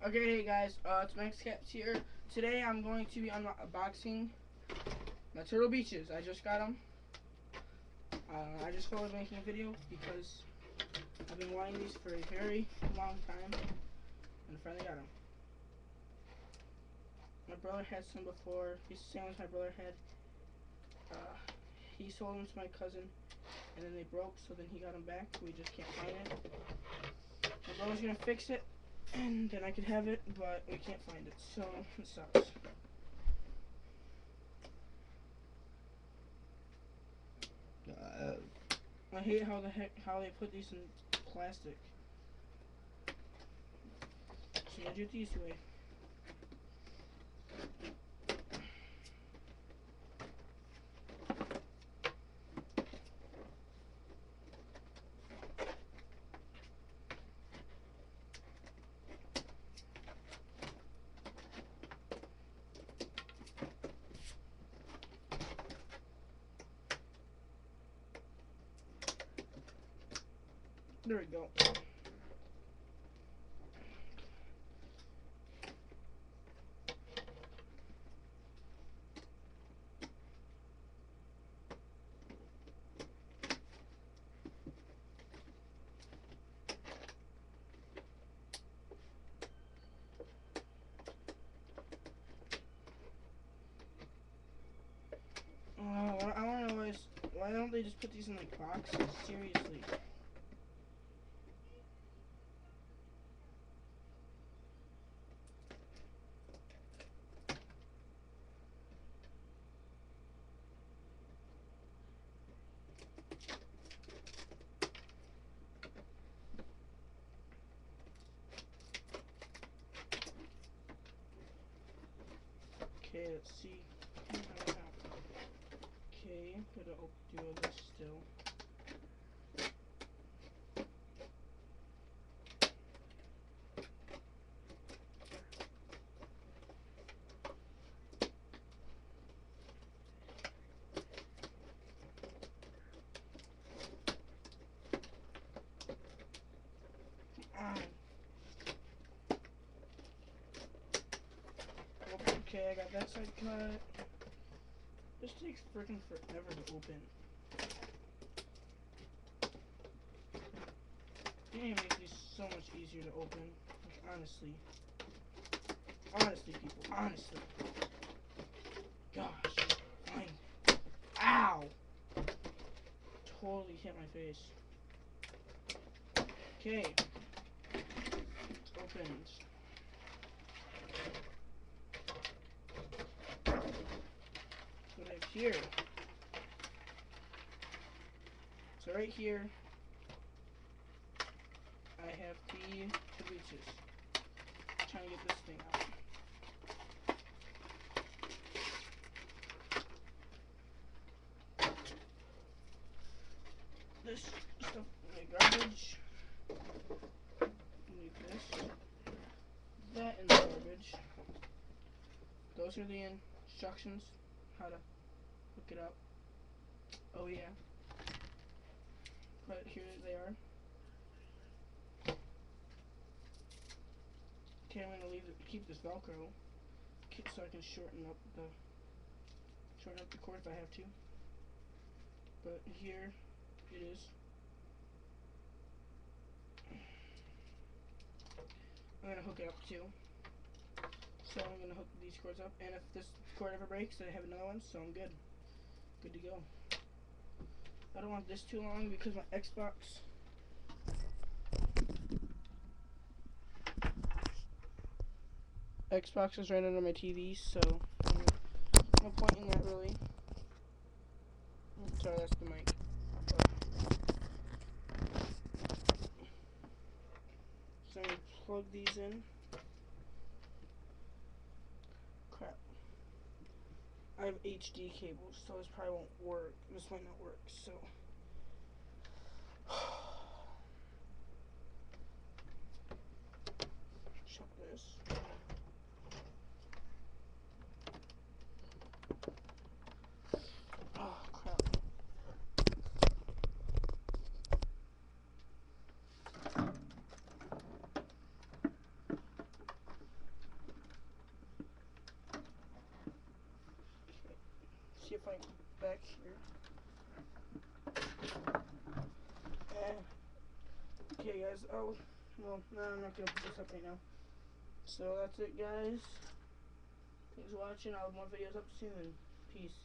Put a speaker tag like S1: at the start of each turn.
S1: Okay, hey guys, it's maxcapx here. Today I'm going to be unboxing my Turtle Beaches. I just got them. I just started making a video because I've been wanting these for a very long time, and finally got them. My brother had some before. He's the same as my brother had. He sold them to my cousin, and then they broke, so then he got them back. We just can't find it. My brother's gonna fix it, and then I could have it, but we can't find it, so it sucks. I hate how they put these in plastic. So I do it the easy way. There we go. I want to know is, why don't they just put these in like boxes? Seriously. Okay, let's see. Okay, gotta do all this still. Okay, I got that side cut. This takes freaking forever to open. You need to make these so much easier to open. Like, honestly. Honestly, people. Honestly. Gosh. Fine. Ow! Totally hit my face. Okay. It's opened. What I have here. So right here, I have the beaches. I'm trying to get this thing out. This stuff in the garbage. Leave this. That in the garbage. Those are the instructions how to hook it up. Oh yeah. But here they are. Okay, I'm gonna keep this Velcro so I can shorten up the cord if I have to. But here it is. I'm gonna hook it up too. So I'm gonna hook these cords up, and if this cord ever breaks, I have another one, so I'm good. Good to go. I don't want this too long because my Xbox is right under my TV, so no point in that really. Sorry, that's the mic. So I'm gonna plug these in. Crap. I have HD cables, so this probably won't work. This might not work, so. Shut this. Oh, crap. see if I can back here. Okay, guys. Oh, well, no, I'm not gonna put this up right now. So that's it, guys. Thanks for watching. I'll have more videos up soon. Peace.